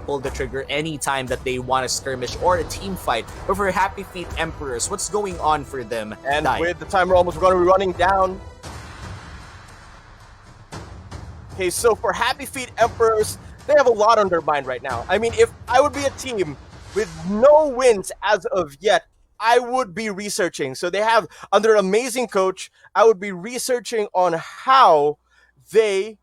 pull the trigger anytime that they want a skirmish or a team fight. But for Happy Feet Emperors, what's going on for them? And with the timer almost going to be running down. Okay, so for Happy Feet Emperors, they have a lot on their mind right now. I mean, if I would be a team with no wins as of yet, I would be researching. So they have, under an amazing coach, I would be researching on how they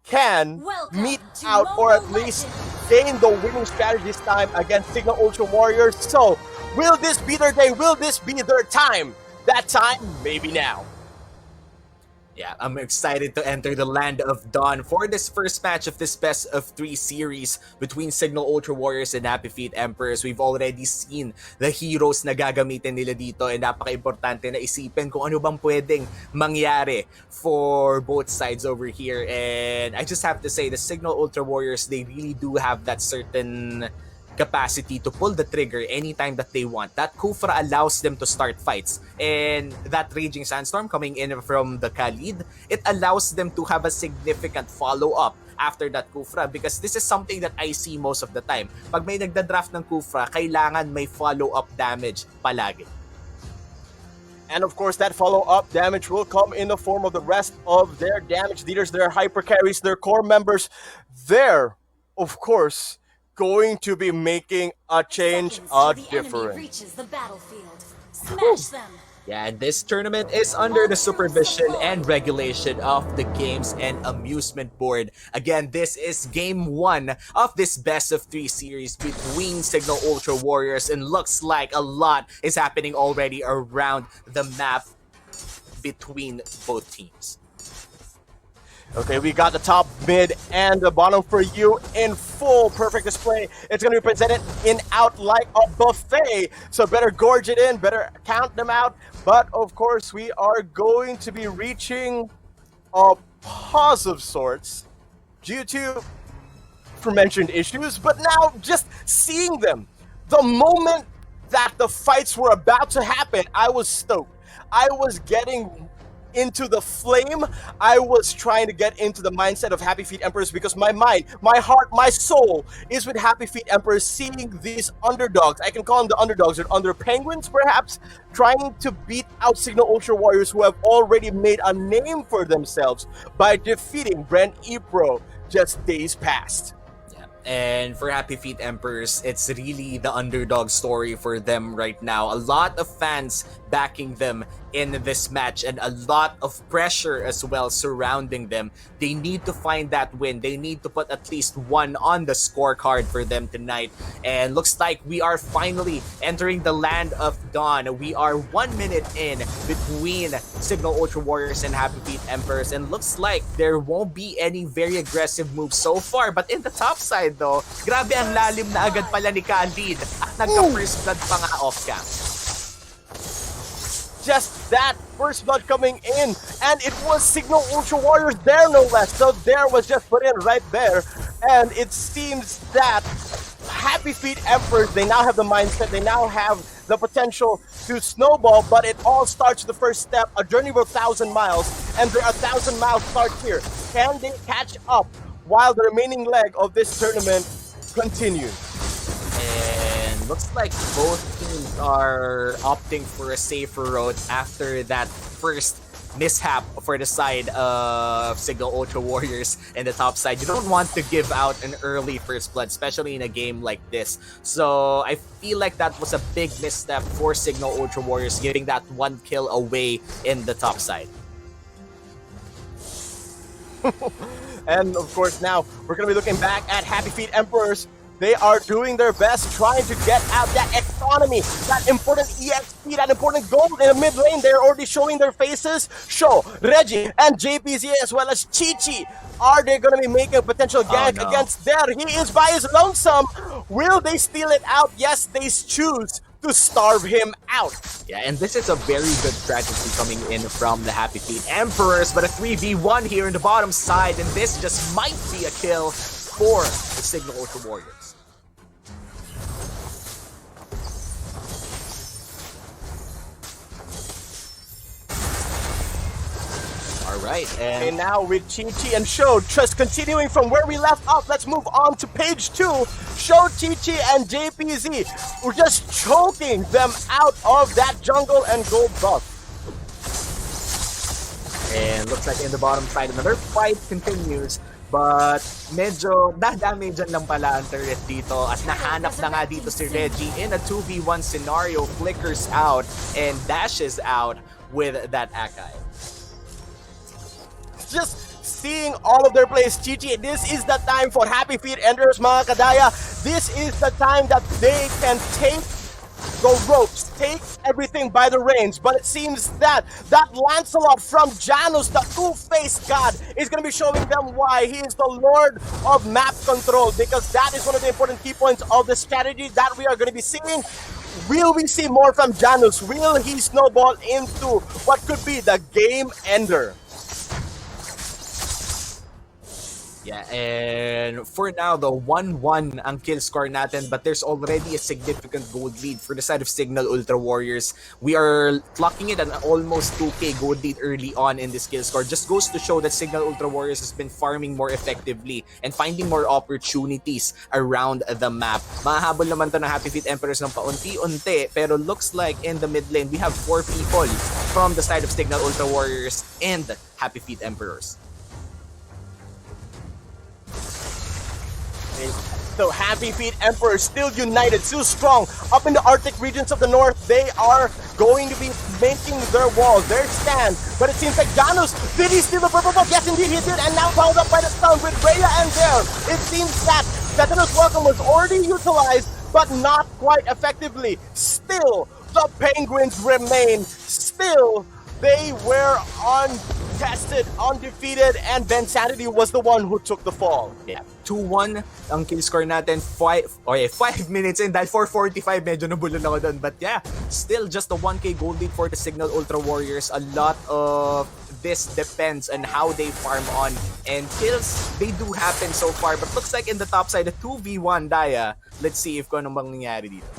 can meet out or at least gain the winning strategy this time against Signal Ultra Warriors. So will this be their day? Will this be their time? That time, maybe now. Yeah, I'm excited to enter the Land of Dawn for this first match of this best of 3 series between Signal Ultra Warriors and Happy Feet Emperors. We've already seen the heroes na gagamitin nila dito, and napaka-importante na isipin kung ano bang pwedeng mangyari for both sides over here. And I just have to say, the Signal Ultra Warriors, they really do have that certain capacity to pull the trigger anytime that they want. That Kufra allows them to start fights. And that Raging Sandstorm coming in from the Khalid, it allows them to have a significant follow-up after that Kufra, because this is something that I see most of the time. Pag may nagda-draft ng Kufra, kailangan may follow-up damage palagi. And of course, that follow-up damage will come in the form of the rest of their damage leaders, their hyper carries, their core members. They're, of course, going to be making a change, a difference. Reaches the battlefield. Smash them. Yeah, this tournament is under the supervision and regulation of the Games and Amusement Board. Again, this is game 1 of this best of 3 series between Signal Ultra Warriors, and looks like a lot is happening already around the map between both teams. Okay, we got the top, mid, and the bottom for you in full perfect display. It's going to be presented in out like a buffet, so better gorge it in, better count them out. But of course, we are going to be reaching a pause of sorts due to aforementioned issues, but now just seeing them, the moment that the fights were about to happen, I was stoked. I was getting into the flame. I was trying to get into the mindset of Happy Feet Emperors, because my mind, my heart, my soul is with Happy Feet Emperors, seeing these underdogs. I can call them the underdogs, or under penguins perhaps, trying to beat out Signal Ultra Warriors, who have already made a name for themselves by defeating Brent Epro just days past. And for Happy Feet Emperors, it's really the underdog story for them right now. A lot of fans backing them in this match, and a lot of pressure as well surrounding them. They need to find that win. They need to put at least 1 on the scorecard for them tonight. And looks like we are finally entering the Land of Dawn. We are 1 minute in between Signal Ultra Warriors and Happy Feet Emperors, and looks like there won't be any very aggressive moves so far. But in the top side though, grabe ang lalim na agad pala ni Khalid, at nagka-first blood pa nga off-cam. Just that first blood coming in, and it was Signal Ultra Warriors there, no less. So there was just put in right there, and it seems that Happy Feet Emperors, they now have the mindset, they now have the potential to snowball, but it all starts with the first step, a journey of 1,000 miles, and their 1,000 miles start here. Can they catch up while the remaining leg of this tournament continues? And looks like both teams are opting for a safer road after that first mishap for the side of Signal Ultra Warriors and the top side. You don't want to give out an early first blood, especially in a game like this. So I feel like that was a big misstep for Signal Ultra Warriors, giving that 1 kill away in the top side. And of course, now we're going to be looking back at Happy Feet Emperors. They are doing their best, trying to get out that economy, that important EXP, that important gold in the mid lane. They're already showing their faces. Show, Reggie, and JPZ, as well as Chi-Chi. Are they going to be making a potential gank against there? He is by his lonesome. Will they steal it out? Yes, they choose to starve him out. Yeah, and this is a very good strategy coming in from the Happy Feet Emperors, but a 3v1 here in the bottom side, and this just might be a kill for the Signal Ultra Warriors. right, Okay, and now with Chi-Chi and Sho, just continuing from where we left off, let's move on to page 2. Sho, Chi-Chi, and JPZ. We're just choking them out of that jungle and gold buff. And looks like in the bottom side, another fight continues. But medyo dadamagean lang pala ang turret dito at nahanap na nga dito si Reggie in a 2v1 scenario, flickers out and dashes out with that Akai. Just seeing all of their plays, Chi-Chi, this is the time for Happy Feet Enders, mga kadaya. This is the time that they can take the ropes, take everything by the reins, but it seems that Lancelot from Janus, the two-faced god, is going to be showing them why he is the lord of map control, because that is one of the important key points of the strategy that we are going to be seeing. Will we see more from Janus? Will he snowball into what could be the game ender? Yeah, and for now, the 1-1 ang kill score natin, but there's already a significant gold lead for the side of Signal Ultra Warriors. We are clocking it at an almost 2k gold lead early on in this kill score. Just goes to show that Signal Ultra Warriors has been farming more effectively and finding more opportunities around the map. Mahahabol naman to ng Happy Feet Emperors ng paunti-unti, pero looks like in the mid lane, we have 4 people from the side of Signal Ultra Warriors and Happy Feet Emperors. So Happy Feet Emperor still united, still strong. Up in the Arctic regions of the north, they are going to be making their wall, their stand. But it seems like Janus, did he steal the purple buff? Yes, indeed he did. And now followed up by the stun with Rhea and there. It seems that Tetanus Welcome was already utilized, but not quite effectively. Still, the Penguins remain. Still, they were untested, undefeated, and Ben Sanity was the one who took the fall. Yeah, 2-1 ang kill score natin. 5 minutes in, dahil 4:45 medyo nabulol ako doon. But yeah, still just a 1k gold lead for the Signal Ultra Warriors. A lot of this depends on how they farm on, and kills, they do happen so far. But looks like in the top side, a 2v1 Daya. Let's see if kung anong mangyayari dito.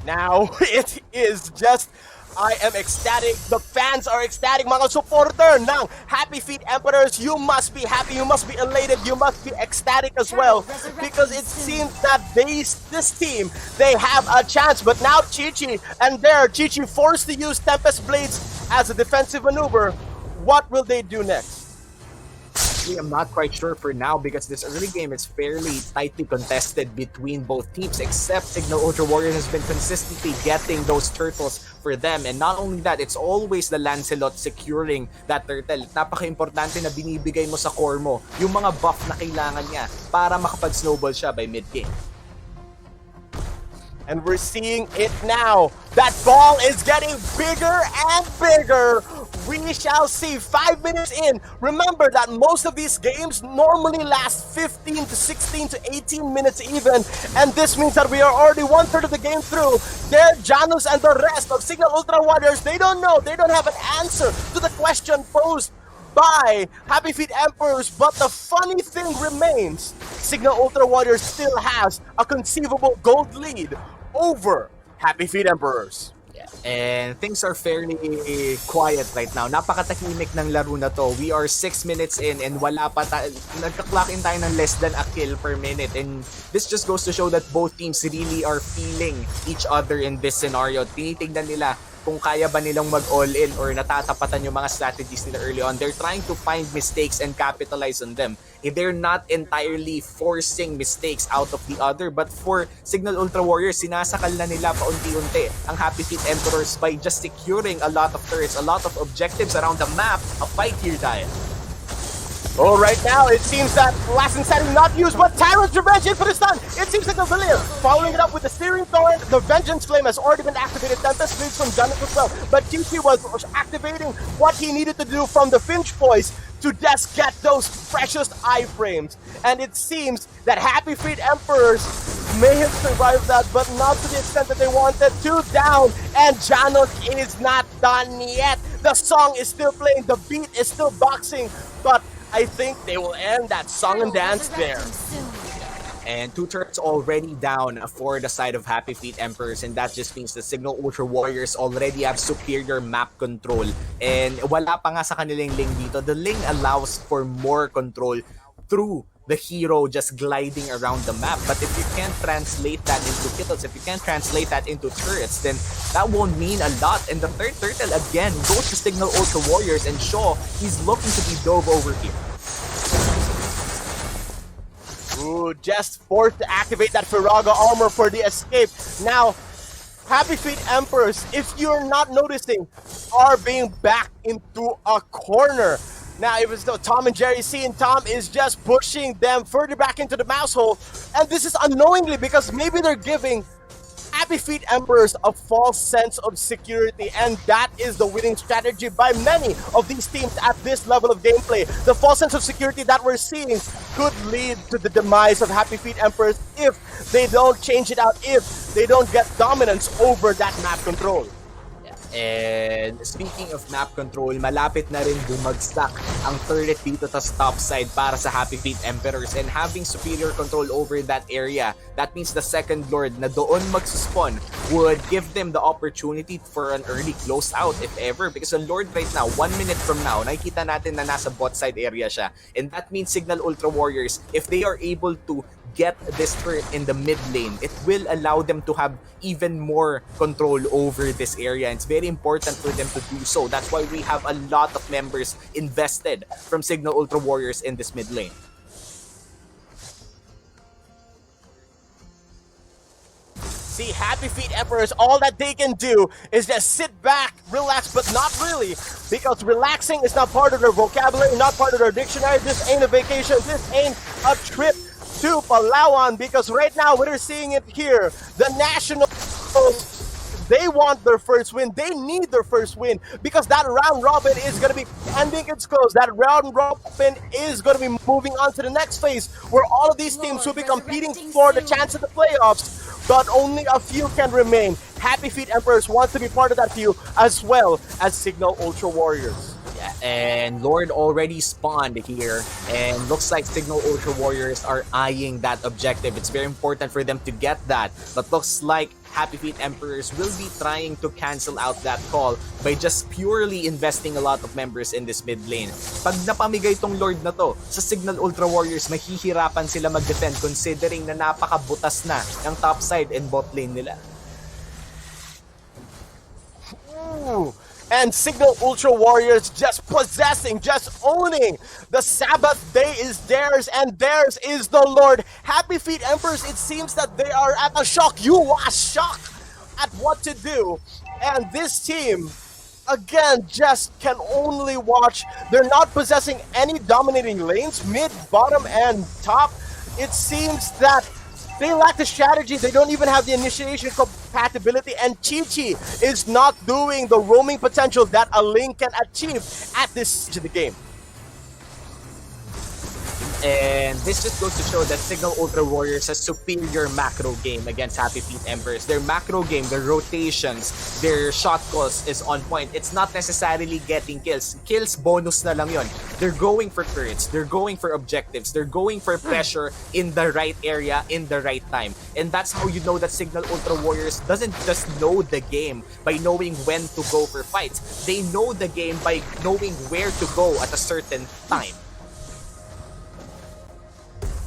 Now, it is just, I am ecstatic. The fans are ecstatic. Mga supporter ng Happy Feet Emperors, you must be happy, you must be elated, you must be ecstatic as well. Because it seems that this team, they have a chance. But now Chi-Chi, and there, Chi-Chi forced to use Tempest Blades as a defensive maneuver. What will they do next? I'm not quite sure for now because this early game is fairly tightly contested between both teams, except Signal Ultra Warriors has been consistently getting those turtles for them. And not only that, it's always the Lancelot securing that turtle. Napaka-importante na binibigay mo sa core mo yung mga buff na kailangan niya para makapag-snowball siya by mid-game. And we're seeing it now. That ball is getting bigger and bigger. We shall see. 5 minutes in. Remember that most of these games normally last 15 to 16 to 18 minutes even. And this means that we are already 1/3 of the game through. There, Janus and the rest of Signal Ultra Warriors, they don't know. They don't have an answer to the question posed by Happy Feet Emperors. But the funny thing remains, Signal Ultra Warriors still has a conceivable gold lead over Happy Feet Emperors. Yeah. And things are fairly quiet right now. Napakatahimik ng laro na to. We are 6 minutes in and wala pa nagka-clock in tayo ng less than a kill per minute. And this just goes to show that both teams really are feeling each other in this scenario. Tinitignan nila kung kaya ba nilang mag-all-in or natatapatan yung mga strategies nila early on. They're trying to find mistakes and capitalize on them. They're not entirely forcing mistakes out of the other, but for Signal Ultra Warriors, sinasakal na nila paunti-unti ang Happy Feet Emperors by just securing a lot of turrets, a lot of objectives around the map. A fight here, Diane. Oh, right now, it seems that Last Insanity not used, but Tyrant's Revenge in for the stun. It seems like the Villiers following it up with the Searing Torrent. The Vengeance Flame has already been activated. Tempest Blades from Janus as well. But Chi-Chi was activating what he needed to do from the Finch Poise to just get those precious iframes. And it seems that Happy Feet Emperors may have survived that, but not to the extent that they wanted. 2 down, and Janus is not done yet. The song is still playing, the beat is still boxing, but I think they will end that song and dance there. And 2 turrets already down for the side of Happy Feet Emperors, and that just means the Signal Ultra Warriors already have superior map control. And wala pa nga sa kanilang lane dito. The lane allows for more control through the hero just gliding around the map. But if you can't translate that into kills, if you can't translate that into turrets, then that won't mean a lot. And the third turtle again goes to Signal Ultra Warriors, and Shaw, he's looking to be dove over here. Ooh, just forced to activate that Firaga armor for the escape. Now, Happy Feet Emperors, if you're not noticing, are being backed into a corner. Now, it was though Tom and Jerry C, and Tom is just pushing them further back into the mouse hole. And this is unknowingly because maybe they're giving Happy Feet Emperors a false sense of security, and that is the winning strategy by many of these teams at this level of gameplay. The false sense of security that we're seeing could lead to the demise of Happy Feet Emperors if they don't change it out, if they don't get dominance over that map control. And speaking of map control, malapit na rin bumagsak ang turret dito sa top side para sa Happy Feet Emperors, and having superior control over that area, that means the second lord na doon magsuspawn would give them the opportunity for an early close out if ever, because the lord right now, 1 minute from now, nakikita natin na nasa bot side area siya, and that means Signal Ultra Warriors, if they are able to get this turret in the mid lane, it will allow them to have even more control over this area. And it's very important for them to do so. That's why we have a lot of members invested from Signal Ultra Warriors in this mid lane. See, Happy Feet Emperors, all that they can do is just sit back, relax, but not really, because relaxing is not part of their vocabulary, not part of their dictionary. This ain't a vacation, this ain't a trip to Palawan, because right now we're seeing it here. The Nationals, they want their first win. They need their first win because that round robin is going to be ending its close. That round robin is going to be moving on to the next phase where all of these teams will be competing for the chance of the playoffs, but only a few can remain. Happy Feet Emperors want to be part of that few, as well as Signal Ultra Warriors. And Lord already spawned here, and looks like Signal Ultra Warriors are eyeing that objective. It's very important for them to get that, but looks like Happy Feet Emperors will be trying to cancel out that call by just purely investing a lot of members in this mid lane. Pag napamigay tong Lord na to sa Signal Ultra Warriors, mahihirapan sila mag-defend considering na napakabutas na ng top side and bot lane nila. Ooh. And Signal Ultra Warriors just possessing, just owning. The Sabbath day is theirs, and theirs is the Lord. Happy Feet Emperors, it seems that they are at a shock. You are shocked at what to do. And this team, again, just can only watch. They're not possessing any dominating lanes, mid, bottom, and top. It seems that they lack the strategy. They don't even have the initiation compatibility, and Chi-Chi is not doing the roaming potential that a Link can achieve at this stage of the game. And this just goes to show that Signal Ultra Warriors has superior macro game against Happy Feet Emperors. Their macro game, their rotations, their shot calls is on point. It's not necessarily getting kills. Kills, bonus na lang yun. They're going for turrets. They're going for objectives. They're going for pressure in the right area, in the right time. And that's how you know that Signal Ultra Warriors doesn't just know the game by knowing when to go for fights. They know the game by knowing where to go at a certain time.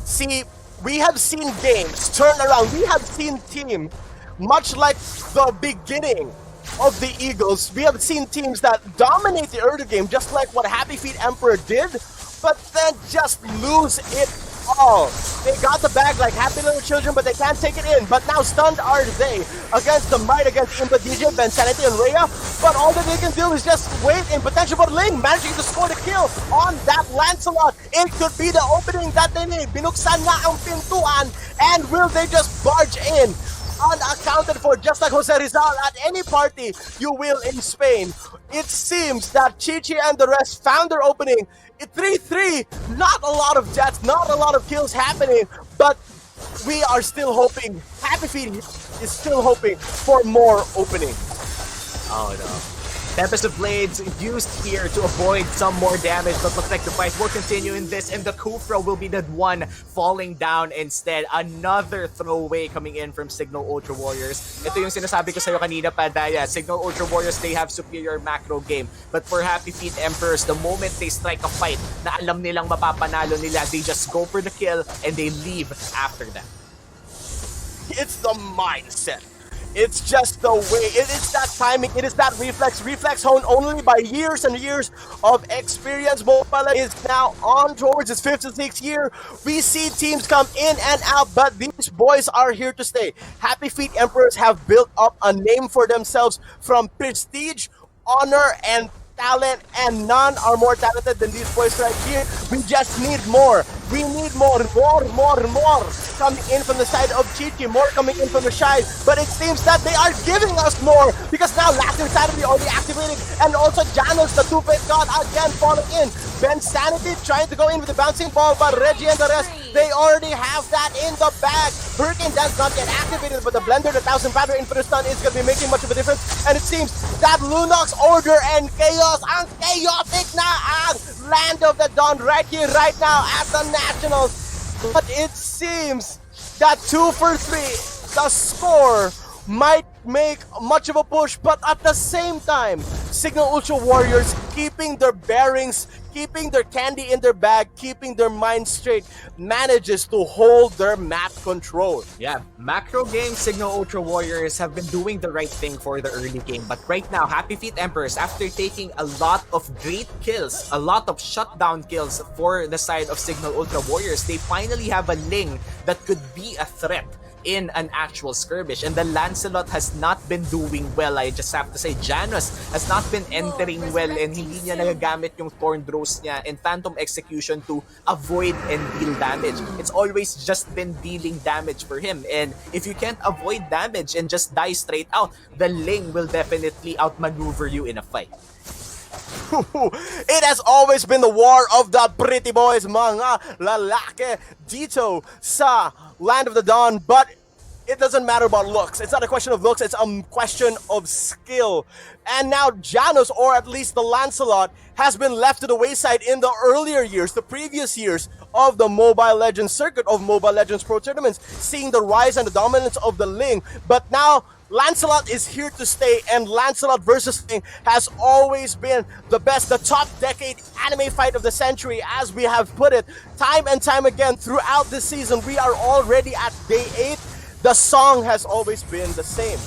See, we have seen games turn around. We have seen teams, much like the beginning of the Eagles, we have seen teams that dominate the early game, just like what Happy Feet Emperor did, but then just lose it all. They got the bag like happy little children, but they can't take it in. But now stunned are they against the might, against Imba DJ, Ben Sanity, and Rhea. But all that they can do is just wait in potential bot lane, managing to score the kill on that Lancelot. It could be the opening that they need. Binuksan na ang pintuan, and will they just barge in? Unaccounted for, just like Jose Rizal at any party you will in Spain. It seems that Chi-Chi and the rest found their opening. 3-3, not a lot of deaths, not a lot of kills happening, but we are still hoping, Happy Feet is still hoping for more openings. Oh no. Tempest of Blades used here to avoid some more damage, but looks like the fight will continue in this, and the Kufra will be the one falling down instead. Another throwaway coming in from Signal Ultra Warriors. Ito yung sinasabi ko sa'yo kanina pa, Daya. Signal Ultra Warriors, they have superior macro game. But for Happy Feet Emperors, the moment they strike a fight na alam nilang mapapanalo nila, they just go for the kill and they leave after that. It's the mindset. It's just the way. It is that timing. It is that reflex. Reflex honed only by years and years of experience. Mobile is now on towards its 5th and 6th year. We see teams come in and out, but these boys are here to stay. Happy Feet Emperors have built up a name for themselves from prestige, honor, and talent, and none are more talented than these boys right here. We just need more. We need more. Coming in from the side of Chichi, more coming in from the side, but it seems that they are giving us more because now last insanity already activated, and also Janos, the two-faced god, again falling in. Ben Sanity trying to go in with the bouncing ball, but Reggie and the rest, they already have that in the bag. Hurricane Dance not yet activated, but the Blender, the 1000 Battery Infinite Stun is going to be making much of a difference, and it seems that Lunox Order and Chaos, ang chaotic na ang Land of the Dawn right here, right now at the Nationals. But it seems that 2 for 3, the score might make much of a push, but at the same time, Signal Ultra Warriors keeping their bearings, keeping their candy in their bag, keeping their mind straight, manages to hold their map control. Yeah, macro game Signal Ultra Warriors have been doing the right thing for the early game, but right now, Happy Feet Emperors, after taking a lot of great kills, a lot of shutdown kills for the side of Signal Ultra Warriors, they finally have a Ling that could be a threat in an actual skirmish, and the Lancelot has not been doing well. I just have to say, Janus has not been entering well, and hindi niya nagagamit yung Thorn Throws niya and Phantom Execution to avoid and deal damage. It's always just been dealing damage for him, and if you can't avoid damage and just die straight out, the Ling will definitely outmaneuver you in a fight. It has always been the war of the pretty boys, mga lalaki dito sa Land of the Dawn, but it doesn't matter about looks. It's not a question of looks, it's a question of skill. And now Janos, or at least the Lancelot, has been left to the wayside in the earlier years, the previous years of the Mobile Legends circuit, of Mobile Legends Pro tournaments, seeing the rise and the dominance of the Ling. But now Lancelot is here to stay, and Lancelot versus Ling has always been the best, the top decade anime fight of the century, as we have put it time and time again throughout this season. We are already at day 8. The song has always been the same.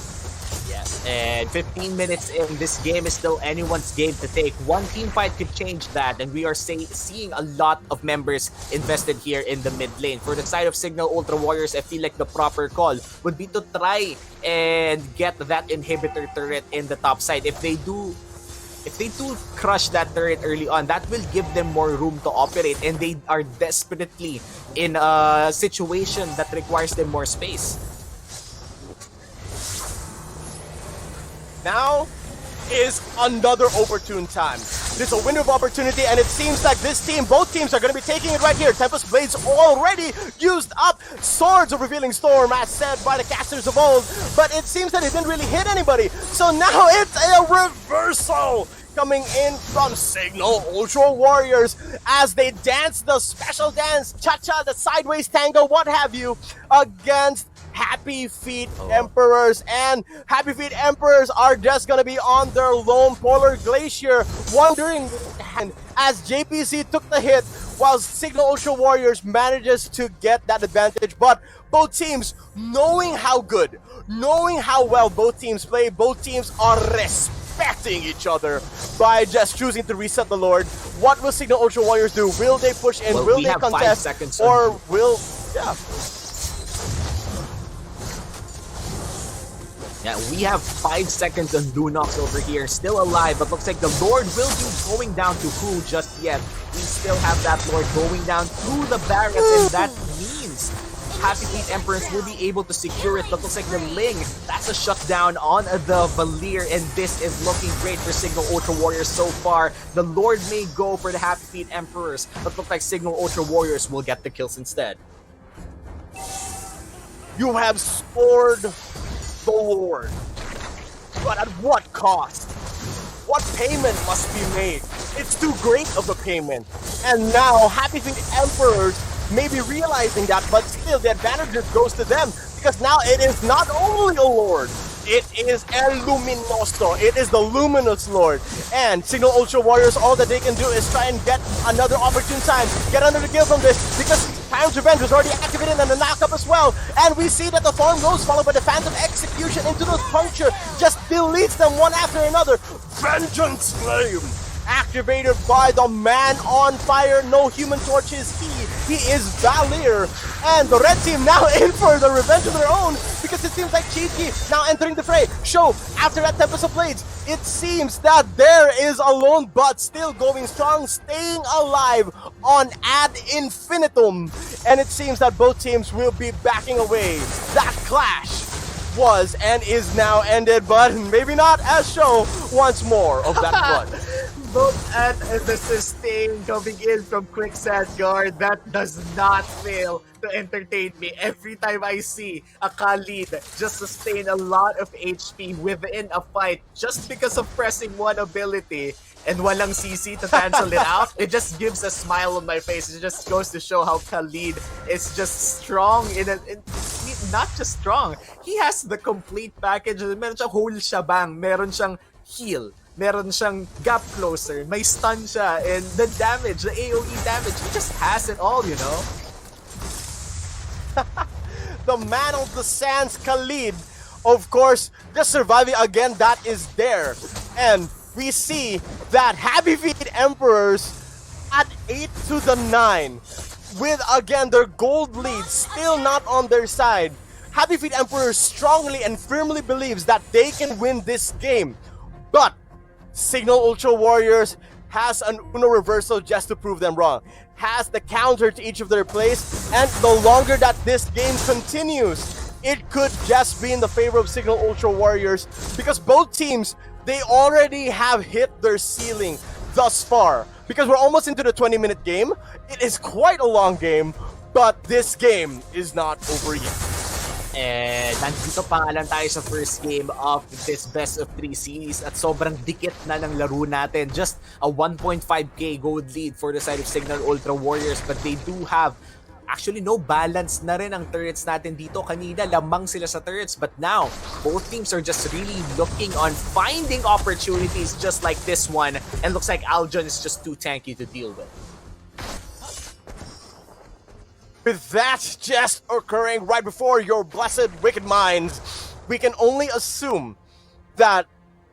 Yes, and 15 minutes in, this game is still anyone's game to take. One team fight could change that, and we are seeing a lot of members invested here in the mid lane. For the side of Signal Ultra Warriors, I feel like the proper call would be to try and get that inhibitor turret in the top side. If they do crush that turret early on, that will give them more room to operate, and they are desperately in a situation that requires them more space. Now is another opportune time. There's a window of opportunity, and it seems like this team, both teams are going to be taking it right here. Tempest Blades already used up. Swords of Revealing Storm, as said by the casters of old, but it seems that it didn't really hit anybody. So now it's a reversal coming in from Signal Ultra Warriors as they dance the special dance, cha-cha, the sideways tango, what have you, against Happy Feet Emperors. And Happy Feet Emperors are just gonna be on their lone polar glacier, wondering as JPC took the hit while Signal Ultra Warriors manages to get that advantage. But both teams, knowing how good, knowing how well both teams play, both teams are respecting each other by just choosing to reset the Lord. What will Signal Ultra Warriors do? Will they push in? Well, will they contest? Or will... Yeah, we have 5 seconds on Lunox over here, still alive, but looks like the Lord will be going down to who just yet. We still have that Lord going down through the barracks, and that means Happy Feet Emperors will be able to secure it. But looks like the Ling, that's a shutdown on the Valir, and this is looking great for Signal Ultra Warriors so far. The Lord may go for the Happy Feet Emperors, but looks like Signal Ultra Warriors will get the kills instead. You have scored the Lord, but at what cost? what payment must be made. It's too great of a payment. And now, Happy Feet Emperors may be realizing that, but still, the advantage just goes to them. Because now it is not only a Lord, it is El Luminoso. It is the Luminous Lord. And Signal Ultra Warriors, all that they can do is try and get another opportune time. Get another kill from this, because Time's Revenge was already activated and the knockup as well. And we see that the Thorn goes followed by the Phantom Execution into those puncture. Just deletes them one after another. Vengeance Flame! Activated by the man on fire. No Human Torch is he. He is Valir. And the red team now in for the revenge of their own, because it seems like Chi-Chi now entering the fray. Show, after that Tempest of Blades, it seems that there is a lone but still going strong, staying alive on ad infinitum. And it seems that both teams will be backing away. That clash was and is now ended, but maybe not, as Show wants more of that blood. Look at the sustain coming in from Quicksand Guard. That does not fail to entertain me. Every time I see a Khalid just sustain a lot of HP within a fight just because of pressing one ability and walang CC to cancel it out, it just gives a smile on my face. It just goes to show how Khalid is just strong not just strong. He has the complete package. Meron siyang whole shabang. Meron siyang heal. Meron siyang gap closer, may stun siya, and the damage, the AoE damage, he just has it all, you know? The man of the sands, Khalid, of course, just surviving again, that is there. And we see that Happy Feet Emperors at 8-9, with again their gold lead still not on their side. Happy Feet Emperors strongly and firmly believes that they can win this game. But Signal Ultra Warriors has an Uno reversal just to prove them wrong. Has the counter to each of their plays, and the longer that this game continues, it could just be in the favor of Signal Ultra Warriors, because both teams, they already have hit their ceiling thus far. Because we're almost into the 20-minute game. It is quite a long game, but this game is not over yet. And nandito pa nga lang tayo sa first game of this best of 3 series at sobrang dikit na ng laro natin. Just a 1.5k gold lead for the side of Signal Ultra Warriors, but they do have actually no balance na rin ang turrets natin dito. Kanina lamang sila sa turrets, but now both teams are just really looking on finding opportunities just like this one, and looks like Aljon is just too tanky to deal with. With that just occurring right before your blessed wicked minds, we can only assume that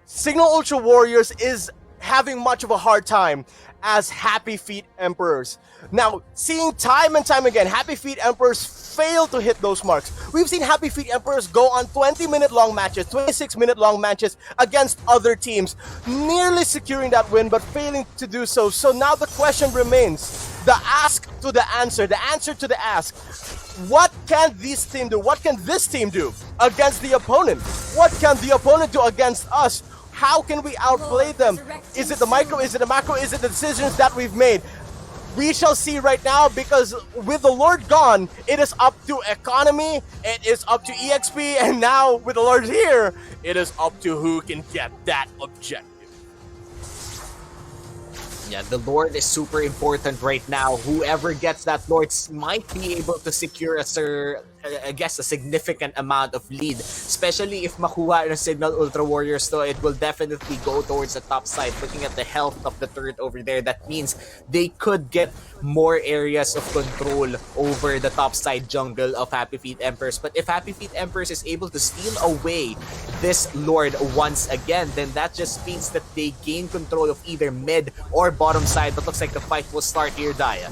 Signal Ultra Warriors is having much of a hard time as Happy Feet Emperors. Now, seeing time and time again, Happy Feet Emperors fail to hit those marks. We've seen Happy Feet Emperors go on 20-minute long matches, 26-minute long matches against other teams, nearly securing that win, but failing to do so. So now the question remains, the ask to the answer to the ask. What can this team do? What can this team do against the opponent? What can the opponent do against us? How can we outplay them? Is it the micro? Is it the macro? Is it the decisions that we've made? We shall see right now, because with the Lord gone, it is up to economy, it is up to EXP, and now with the Lord here, it is up to who can get that objective. Yeah, the Lord is super important right now. Whoever gets that Lord might be able to secure a significant amount of lead. Especially if makuha ng Signal Ultra Warriors to, it will definitely go towards the top side. Looking at the health of the turret over there, that means they could get more areas of control over the top side jungle of Happy Feet Emperors. But if Happy Feet Emperors is able to steal away this Lord once again, then that just means that they gain control of either mid or bottom side. But looks like the fight will start here, Daya.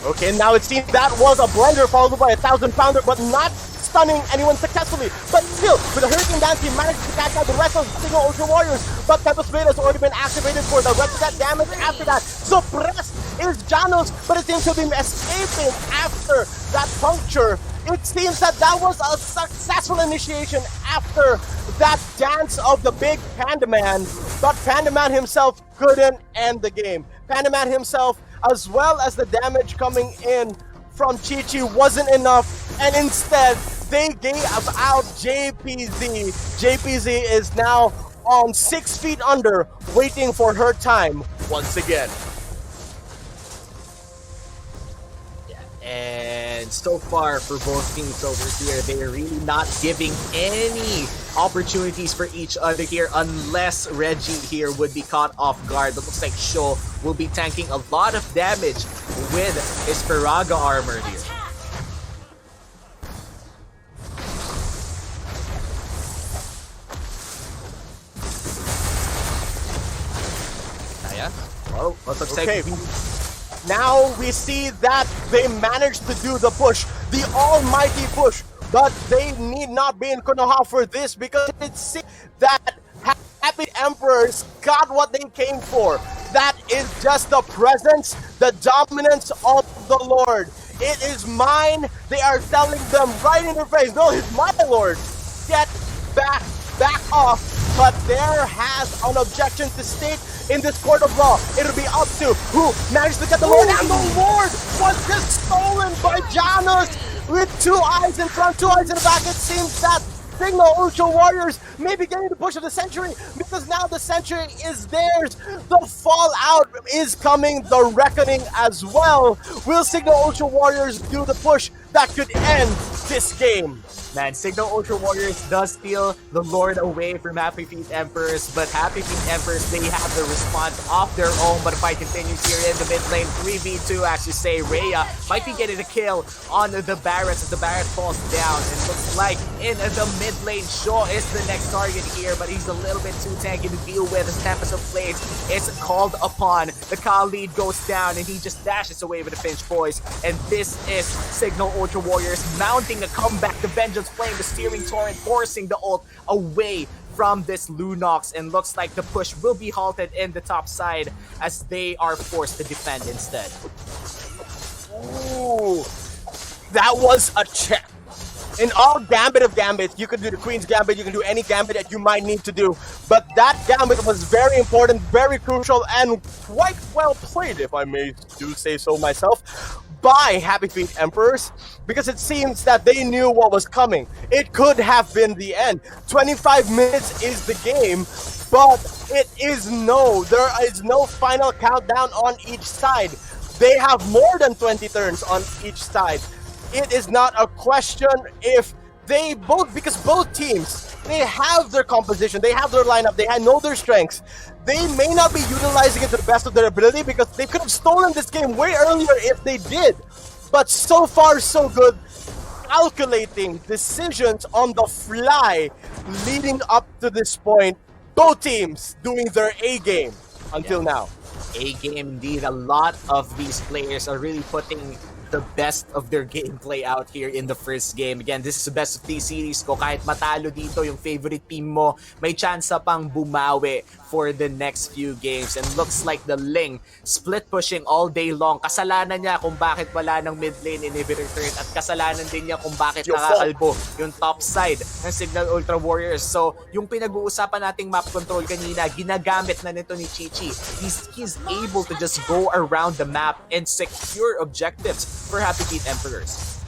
Okay, now it seems that was a blender followed by a 1,000-pounder, but not stunning anyone successfully. But still, with the Hurricane Dance, he managed to catch out the rest of Signal Ultra Warriors. But Tempest Blade has already been activated for the rest of that damage after that. Suppressed is Janos, but it seems to be escaping after that puncture. It seems that that was a successful initiation after that dance of the big Panda Man. But Panda Man himself couldn't end the game. Panda Man himself, as well as the damage coming in from Chi-Chi, wasn't enough, and instead They gave out JPZ. JPZ is now on 6 feet under, waiting for her time once again. And so far for both teams over here, they're really not giving any opportunities for each other here unless Reggie here would be caught off guard. It looks like Sho will be tanking a lot of damage with his Firaga armor here. Kaya? Oh, what looks Okay. like... Now we see that they managed to do the push, the almighty push, but they need not be in Konoha for this because it seems that Happy Emperors got what they came for. That is just the presence, the dominance of the Lord. It is mine. They are telling them right in their face, no, it's my Lord. Get back off. But there has an objection to state in this court of law. It'll be up to who managed to get the Lord, and the Lord was just stolen by Janus with 2 eyes in front, 2 eyes in the back. It seems that Signal Ultra Warriors may be getting the push of the century because now the century is theirs. The fallout is coming, the reckoning as well. Will Signal Ultra Warriors do the push that could end this game? Man, Signal Ultra Warriors does steal the Lord away from Happy Feet Emperors, but Happy Feet Emperors, they have the response of their own, but the fight continues here in the mid lane. 3v2, as you say, Rhea might be getting a kill on the Barrett as the Barrett falls down. It looks like in the mid lane, Shaw is the next target here, but he's a little bit too tanky to deal with. As Tempest of Blades is called upon. The Kyle lead goes down, and he just dashes away with the Finch Boys, and this is Signal Ultra Warriors mounting a comeback. The Vengeance Flame, the Steering Torrent, forcing the ult away from this Lunox, and looks like the push will be halted in the top side as they are forced to defend instead. Ooh, that was a check. In all Gambit of Gambits, you can do the Queen's Gambit, you can do any Gambit that you might need to do, but that Gambit was very important, very crucial, and quite well played, if I may do say so myself, by Happy Feet Emperors, because it seems that they knew what was coming. It could have been the end. 25 minutes is the game, but there is no final countdown on each side. They have more than 20 turns on each side. It is not a question if they both, because both teams, they have their composition, they have their lineup, they know their strengths. They may not be utilizing it to the best of their ability because they could have stolen this game way earlier if they did. But so far, so good. Calculating decisions on the fly leading up to this point. Both teams doing their A game until now. A game indeed. A lot of these players are really putting the best of their gameplay out here in the first game. Again, this is the best of 3 series ko. Kahit matalo dito yung favorite team mo, may chance pang bumawi for the next few games. And looks like the Ling split pushing all day long. Kasalanan niya kung bakit wala ng mid lane inhibitor turret, at kasalanan din niya kung bakit nakakalbo yung top side ng Signal Ultra Warriors. So, yung pinag-uusapan nating map control kanina, ginagamit na nito ni Chichi. He's able to just go around the map and secure objectives for Happy Feet Emperors.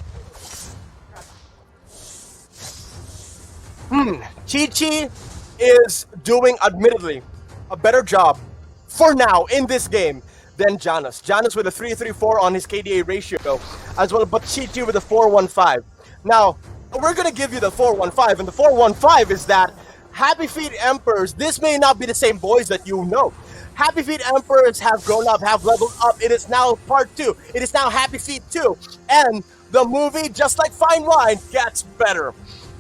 Chi-Chi is doing, admittedly, a better job for now in this game than Janus. Janus with a 3-3-4 on his KDA ratio as well, but Chi-Chi with a 4-1-5. Now, we're going to give you the 4-1-5, and the 4-1-5 is that Happy Feet Emperors, this may not be the same boys that you know. Happy Feet Emperors have grown up, have leveled up. It is now part 2. It is now Happy Feet 2. And the movie, just like Fine Wine, gets better.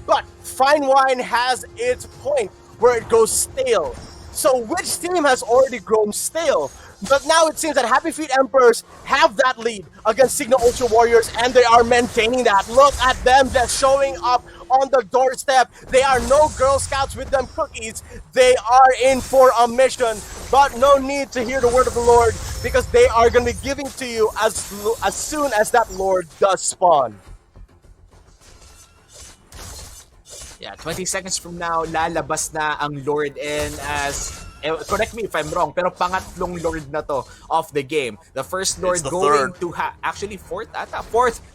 But Fine Wine has its point where it goes stale. So which team has already grown stale? But now it seems that Happy Feet Emperors have that lead against Signal Ultra Warriors, and they are maintaining that. Look at them just showing up on the doorstep. They are no Girl Scouts with them cookies. They are in for a mission, but no need to hear the word of the Lord because they are going to be giving to you as soon as that Lord does spawn. Yeah, 20 seconds from now, lalabas na ang Lord, and as correct me if I'm wrong, pero pangatlong Lord na to of the game. The first Lord the going third. to actually fourth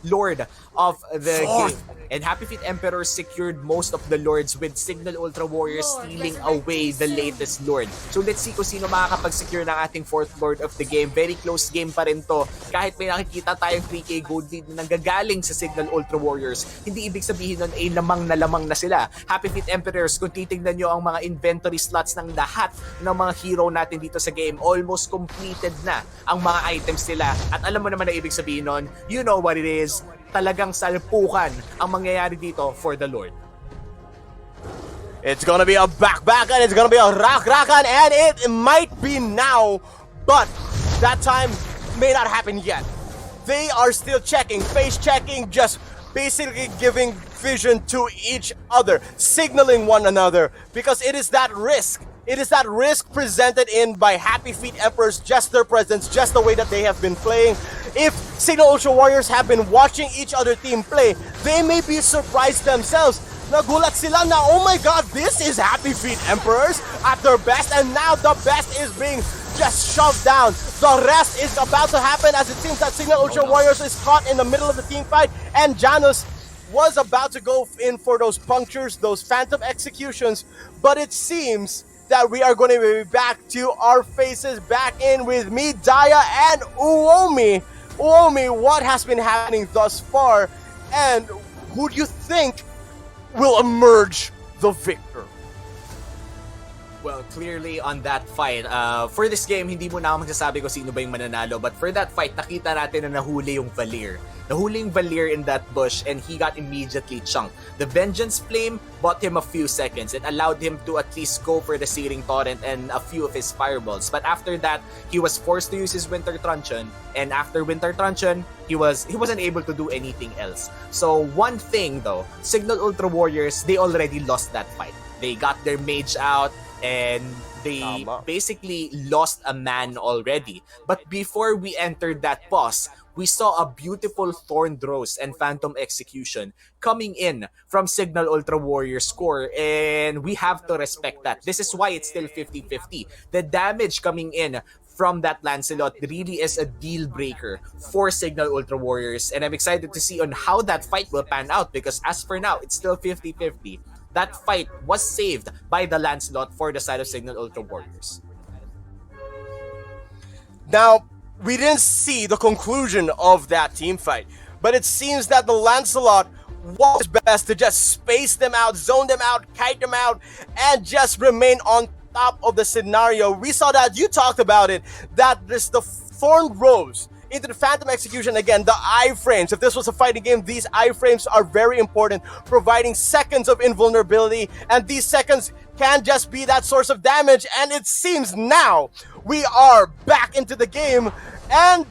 Lord of the Fourth. game. And Happy Feet Emperor secured most of the Lords with Signal Ultra Warriors Lord, stealing resurrect away me the soon. latest Lord. So let's see kung sino makakapag-secure ng ating fourth Lord of the game. Very close game pa rin to. Kahit may nakikita tayong 3k gold lead na nanggagaling sa Signal Ultra Warriors, hindi ibig sabihin nun ay lamang na sila. Happy Feet Emperors, kung titignan nyo ang mga inventory slots ng lahat ng mga hero natin dito sa game, almost completed na ang mga items nila. At alam mo naman na ibig sabihin nun, you know what it is, talagang salpukan ang mangyayari dito for the Lord. It's gonna be a back-backan, it's gonna be a rock-rockan, and it might be now, but that time may not happen yet. They are still checking, face checking, just basically giving vision to each other, signaling one another, because it is that risk. It is that risk presented in by Happy Feet Emperors, just their presence, just the way that they have been playing. If Signal Ultra Warriors have been watching each other team play, they may be surprised themselves. Nagulat sila na, oh my god, this is Happy Feet Emperors at their best, and now the best is being just shoved down. The rest is about to happen, as it seems that Signal Ultra Warriors is caught in the middle of the team fight, and Janus was about to go in for those punctures, those phantom executions, but it seems that we are going to be back to our faces, back in with me, Daya, and Uomi. Uomi, what has been happening thus far, and who do you think will emerge the victor? Well, clearly on that fight, for this game, hindi mo na ako magsasabi kung sino ba yung mananalo. But for that fight, nakita natin na nahuli yung Valir. Nahuli yung Valir in that bush and he got immediately chunked. The Vengeance Flame bought him a few seconds. It allowed him to at least go for the Searing Torrent and a few of his fireballs. But after that, he was forced to use his Winter Truncheon. And after Winter Truncheon, he wasn't able to do anything else. So one thing though, Signal Ultra Warriors, they already lost that fight. They got their mage out, and they basically lost a man already. But before we entered that boss, we saw a beautiful Thorned Rose and Phantom Execution coming in from Signal Ultra Warriors core, and we have to respect that. This is why it's still 50-50. The damage coming in from that Lancelot really is a deal breaker for Signal Ultra Warriors, and I'm excited to see on how that fight will pan out, because as for now, it's still 50-50. That fight was saved by the Lancelot for the side of Signal Ultra Warriors. Now, we didn't see the conclusion of that team fight, but it seems that the Lancelot was best to just space them out, zone them out, kite them out, and just remain on top of the scenario. We saw that, you talked about it, that there's the Thorned Rose into the Phantom Execution. Again, the iframes. If this was a fighting game, these iframes are very important, providing seconds of invulnerability, and these seconds can just be that source of damage. And it seems now we are back into the game, and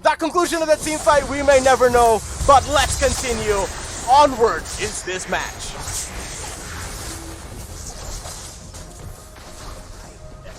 the conclusion of the team fight we may never know, but let's continue. Onward is this match.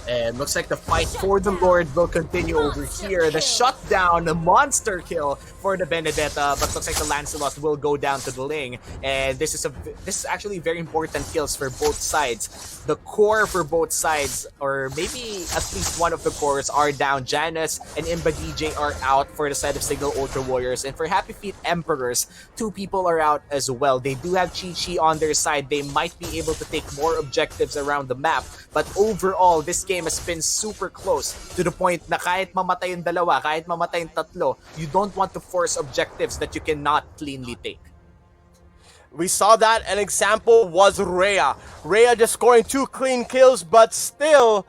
And looks like the fight for the Lord will continue over here. The shutdown, the monster kill for the Benedetta, but looks like the Lancelot will go down to the Ling. And this is actually very important kills for both sides. The core for both sides, or maybe at least one of the cores, are down. Janus and Imba DJ are out for the side of Signal Ultra Warriors. And for Happy Feet Emperors, 2 people are out as well. They do have Chi-Chi on their side. They might be able to take more objectives around the map. But overall, this game has been super close, to the point na kahit mamatay yung dalawa, kahit mamatay yung tatlo, you don't want to force objectives that you cannot cleanly take. We saw that. An example was Rhea. Rhea just scoring 2 clean kills, but still,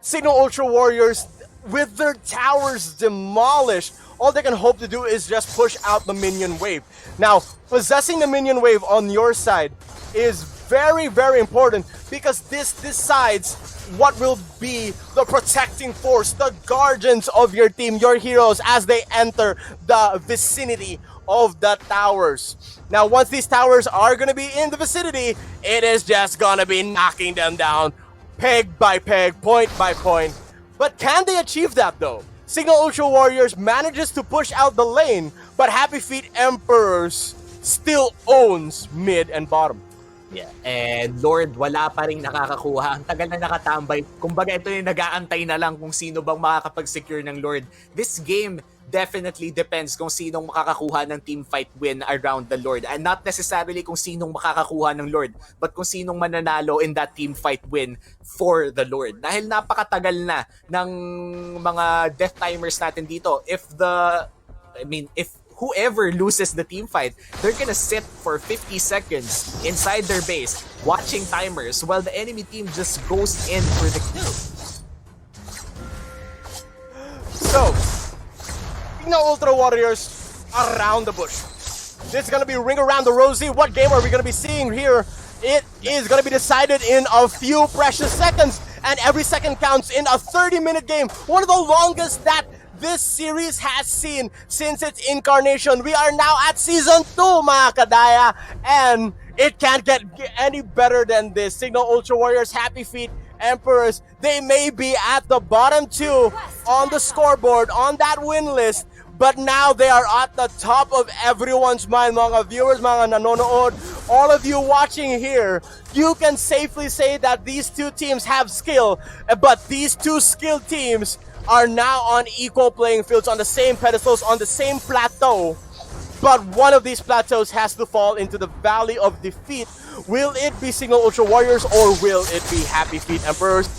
Signal Ultra Warriors, with their towers demolished, all they can hope to do is just push out the minion wave. Now, possessing the minion wave on your side is very, very important, because this decides what will be the protecting force, the guardians of your team, your heroes, as they enter the vicinity of the towers. Now, once these towers are going to be in the vicinity, it is just going to be knocking them down, peg by peg, point by point. But can they achieve that though? Signal Ultra Warriors manages to push out the lane, but Happy Feet Emperors still owns mid and bottom. Yeah. And Lord, wala pa rin nakakakuha. Ang tagal na nakatambay. Kumbaga ito yung nag-aantay na lang kung sino bang makakapag-secure ng Lord. This game definitely depends kung sinong makakakuha ng team fight win around the Lord. And not necessarily kung sinong makakakuha ng Lord, but kung sinong mananalo in that team fight win for the Lord. Dahil napakatagal na ng mga death timers natin dito. If whoever loses the team fight, they're gonna sit for 50 seconds inside their base watching timers while the enemy team just goes in for the kill. So, Signal Ultra Warriors around the bush. This is gonna be Ring Around the Rosie. What game are we gonna be seeing here? It is gonna be decided in a few precious seconds, and every second counts in a 30-minute game. One of the longest that this series has seen since its incarnation. We are now at Season 2, mga kadaya, and it can't get any better than this. Signal Ultra Warriors, Happy Feet, Emperors, they may be at the bottom 2 on the scoreboard, on that win list, but now they are at the top of everyone's mind, mga viewers, mga nanonood. All of you watching here, you can safely say that these two teams have skill, but these two skilled teams are now on equal playing fields, on the same pedestals, on the same plateau. But one of these plateaus has to fall into the valley of defeat. Will it be Signal Ultra Warriors or will it be Happy Feet Emperors?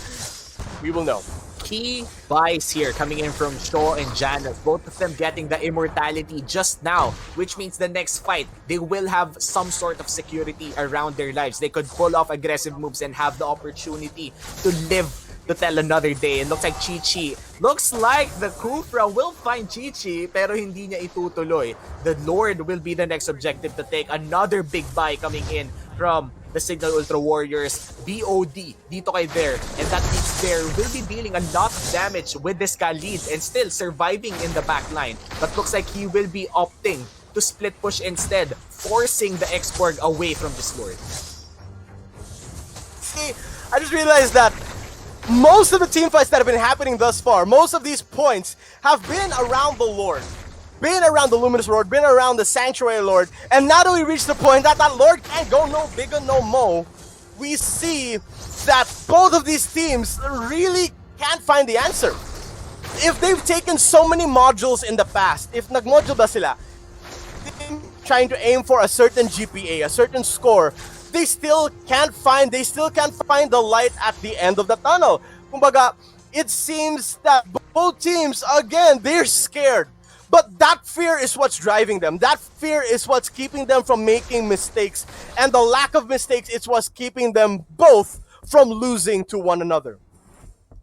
We will know. Key buys here coming in from Shaw and Janus, both of them getting the immortality just now, which means the next fight, they will have some sort of security around their lives. They could pull off aggressive moves and have the opportunity to live to tell another day. It looks like Chi-Chi. Looks like the Kufra will find Chi-Chi pero hindi niya itutuloy. The Lord will be the next objective to take. Another big buy coming in from the Signal Ultra Warriors. BOD dito kay Bear. And that means Bear will be dealing a lot of damage with this Khalid and still surviving in the back line. But looks like he will be opting to split push instead, forcing the X-Borg away from this Lord. See, I just realized that most of the team fights that have been happening thus far, most of these points have been around the Lord, been around the Luminous Lord, been around the Sanctuary Lord, and now that we reach the point that that Lord can't go no bigger, no more, we see that both of these teams really can't find the answer. If they've taken so many modules in the past, if nag-module ba sila, trying to aim for a certain GPA, a certain score, they still can't find the light at the end of the tunnel. Kumbaga, it seems that both teams, again, they're scared. But that fear is what's driving them. That fear is what's keeping them from making mistakes. And the lack of mistakes is what's keeping them both from losing to one another.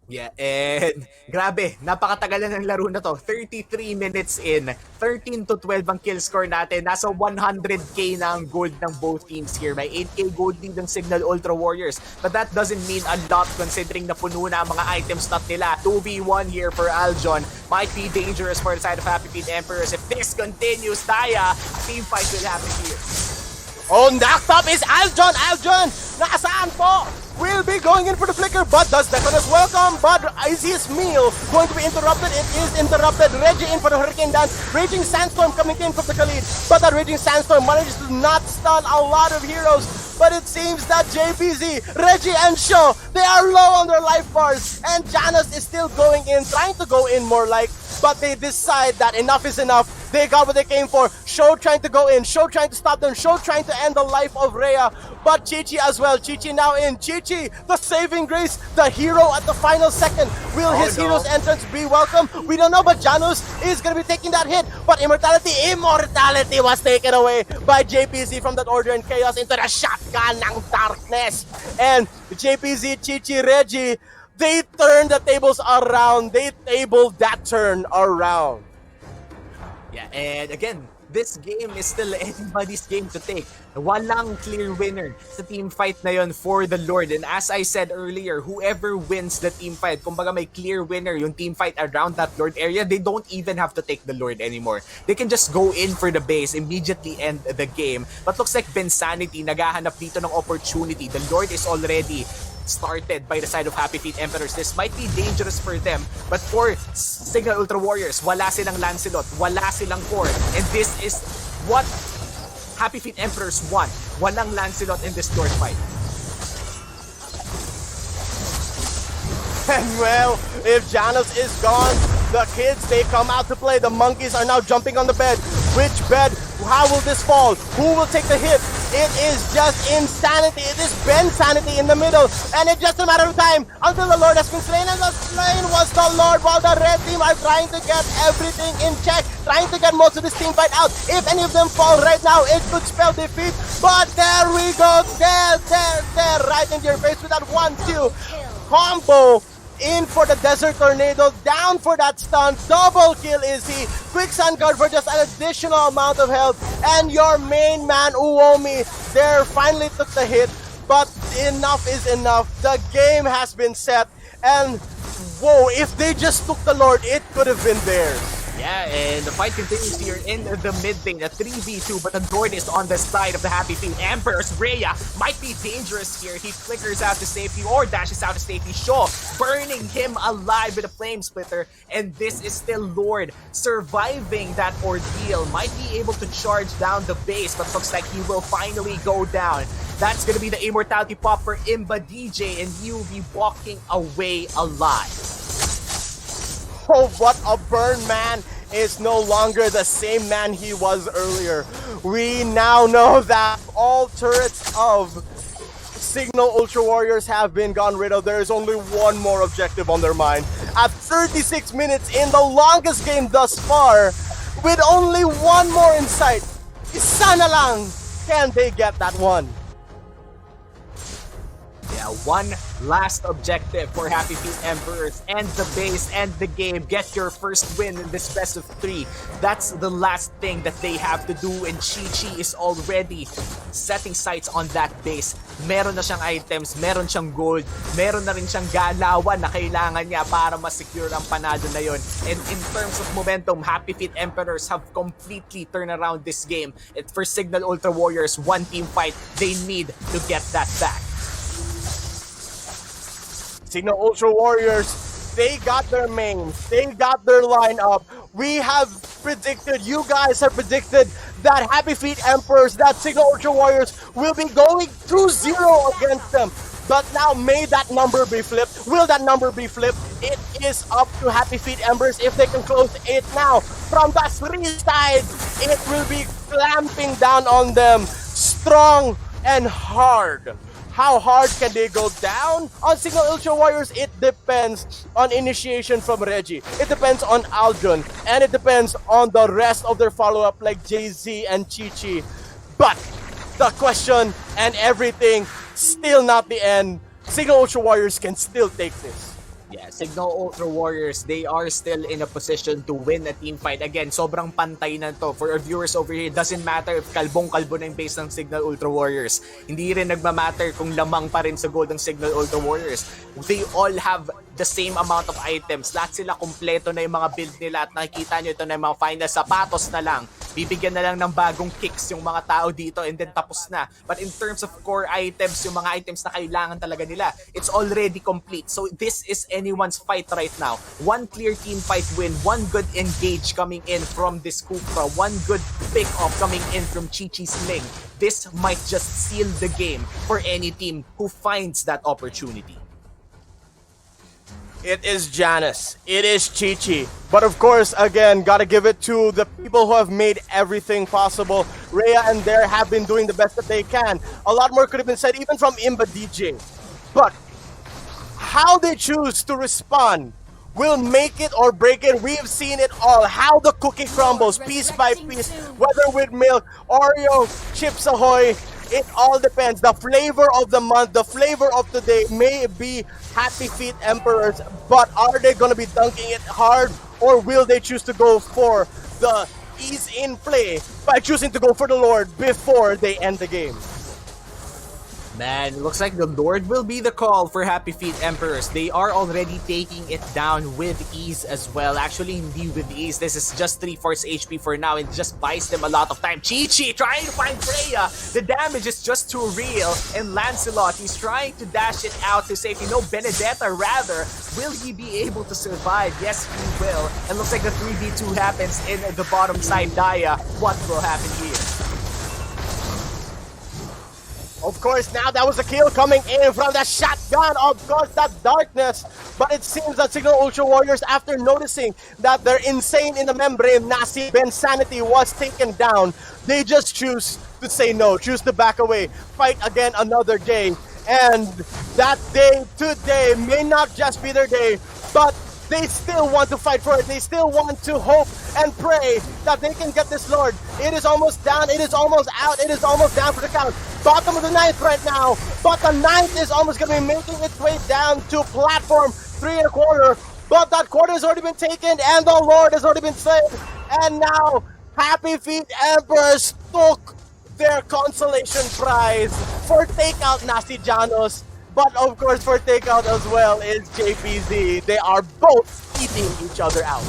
Yeah, and grabe, napakatagal na ng laro na to. 33 minutes in, 13 to 12 ang kill score natin. Nasa 100k na ang gold ng both teams here. May 8k gold lead ng Signal Ultra Warriors. But that doesn't mean a lot considering na puno na ang mga item slot nila. 2v1 here for Aljon. Might be dangerous for the side of Happy Feet Emperors. If this continues, Daya, team fight will happen here. Oh, knocked up is Aljon! Aljon! Nasaan po? Will be going in for the flicker, but does Deconus welcome? But is his meal going to be interrupted? It is interrupted. Reggie in for the Hurricane Dance. Raging Sandstorm coming in from the Khalid. But that Raging Sandstorm manages to not stun a lot of heroes. But it seems that JPZ, Reggie, and Shaw, they are low on their life bars. And Janus is still going in, trying to go in more like, but they decide that enough is enough. They got what they came for. Show trying to go in. Show trying to stop them. Show trying to end the life of Rhea. But Chi-Chi as well. Chi-Chi now in. Chi-Chi, the saving grace. The hero at the final second. Will his hero's entrance be welcome? We don't know, but Janus is going to be taking that hit. But immortality was taken away by JPZ from that order and chaos into the shotgun ng darkness. And JPZ, Chi-Chi, Reggie, they turned the tables around. They tabled that turn around. Yeah, and again, this game is still anybody's game to take. Walang clear winner sa team fight na yon for the Lord. And as I said earlier, whoever wins the team fight, kumbaga may clear winner yung team fight around that Lord area, they don't even have to take the Lord anymore. They can just go in for the base, immediately end the game. But looks like Bensanity naghahanap dito ng opportunity. The Lord is already started by the side of Happy Feet Emperors. This might be dangerous for them, but for Signal Ultra Warriors, wala silang Lancelot, wala silang core, and this is what Happy Feet Emperors won. Walang Lancelot in this Lord fight. And well, if Janus is gone, the kids, they come out to play. The monkeys are now jumping on the bed. Which bed? How will this fall? Who will take the hit? It is just insanity. It is Ben's sanity in the middle. And it's just a matter of time until the Lord has been slain. And the slain was the Lord, while the red team are trying to get everything in check, trying to get most of this team fight out. If any of them fall right now, it could spell defeat. But there we go. There. Right into your face with that 1-2 combo. In for the Desert Tornado, down for that stun, double kill is he, quick sun guard for just an additional amount of health, and your main man Uomi there finally took the hit, but enough is enough, the game has been set, and whoa, if they just took the Lord, it could have been theirs. Yeah, and the fight continues here in the mid lane, a 3v2, but the Lord is on the side of the Happy Feet Emperors. Rhea might be dangerous here. He flickers out to safety or dashes out to safety. Shaw burning him alive with a flame splitter, and this is still Lord surviving that ordeal. Might be able to charge down the base, but looks like he will finally go down. That's gonna be the immortality pop for Imba DJ, and he will be walking away alive. Oh, what a burn, man is no longer the same man he was earlier. We now know that all turrets of Signal Ultra Warriors have been gone rid of. There is only one more objective on their mind. At 36 minutes in the longest game thus far, with only one more in sight, sana lang, can they get that one? Yeah, one last objective for Happy Feet Emperors, and the base and the game. Get your first win in this best of 3. That's the last thing that they have to do, and Chi-Chi is already setting sights on that base. Meron na siyang items, meron siyang gold, meron na rin siyang galawan na kailangan niya para ma-secure ang panalo na yon. And in terms of momentum, Happy Feet Emperors have completely turned around this game. And for Signal Ultra Warriors, one team fight, they need to get that back. Signal Ultra Warriors, they got their mains, they got their lineup. We have predicted, you guys have predicted that Happy Feet Emperors, that Signal Ultra Warriors will be going 2-0 against them. But now may that number be flipped? Will that number be flipped? It is up to Happy Feet Emperors if they can close it now. From the 3 side, it will be clamping down on them strong and hard. How hard can they go down? On Signal Ultra Warriors, it depends on initiation from Reggie. It depends on Aldrin. And it depends on the rest of their follow-up like Jay-Z and Chi-Chi. But the question and everything, still not the end. Signal Ultra Warriors can still take this. Yeah, Signal Ultra Warriors, they are still in a position to win a team fight. Again, sobrang pantay na to. For our viewers over here, it doesn't matter if kalbong-kalbo na yung base ng Signal Ultra Warriors. Hindi rin nagmamatter kung lamang pa rin sa gold ng Signal Ultra Warriors. They all have the same amount of items. Lahat sila kompleto na yung mga build nila, at nakikita nyo ito na yung mga final sapatos na lang. Bibigyan na lang ng bagong kicks yung mga tao dito, and then tapos na. But in terms of core items, yung mga items na kailangan talaga nila, it's already complete. So this is anyone's fight right now. One clear team fight win, one good engage coming in from this Kukra, one good pick off coming in from Chi-Chi's Ling. This might just seal the game for any team who finds that opportunity. It is Janus. It is Chi-Chi. But of course, again, gotta give it to the people who have made everything possible. Rhea and Dare have been doing the best that they can. A lot more could have been said even from Imba DJ. But how they choose to respond will make it or break it. We've seen it all. How the cookie crumbles piece by piece, whether with milk, Oreo, Chips Ahoy. It all depends. The flavor of the month, the flavor of today may be Happy Feet Emperors, but are they going to be dunking it hard, or will they choose to go for the ease in play by choosing to go for the Lord before they end the game? Man, looks like the Lord will be the call for Happy Feet Emperors. They are already taking it down with ease as well. Actually, hindi with ease. This is just 3-4 HP for now. It just buys them a lot of time. Chi-Chi trying to find Freya. The damage is just too real. And Lancelot, he's trying to dash it out to safety. No, Benedetta rather. Will he be able to survive? Yes, he will. And looks like the 3v2 happens in the bottom side. Daya, what will happen here? Of course, now that was a kill coming in from the shotgun. Of course, that darkness. But it seems that Signal Ultra Warriors, after noticing that their insane in the membrane, Nasi Ben Sanity was taken down, they just choose to say no, choose to back away, fight again another day. And that day today may not just be their day, but they still want to fight for it. They still want to hope and pray that they can get this Lord. It is almost down. It is almost out. It is almost down for the count. Bottom of the ninth right now. But the ninth is almost going to be making its way down to platform 3 1/4. But that quarter has already been taken and the Lord has already been saved. And now Happy Feet Emperors took their consolation prize for takeout Nasi Janos. But of course, for takeout as well is JPZ. They are both eating each other out.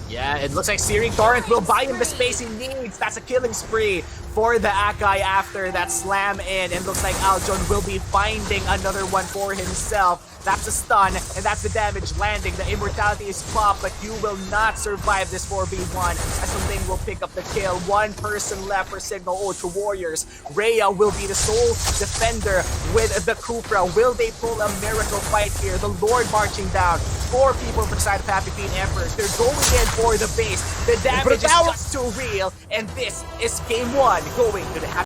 Yeah, it looks like Searing Torrent will buy him the space he needs. That's a killing spree for the Akai after that slam in. And looks like Aljon will be finding another one for himself. That's a stun, and that's the damage landing. The immortality is popped, but you will not survive this 4v1 as Ling will pick up the kill. One person left for Signal Ultra Warriors. Rhea will be the sole defender with the Cupra. Will they pull a miracle fight here? The Lord marching down. 4 people for the side of Happy Feet Emperors. They're going in for the base. The damage is just too real, and this is game 1 going to the Happy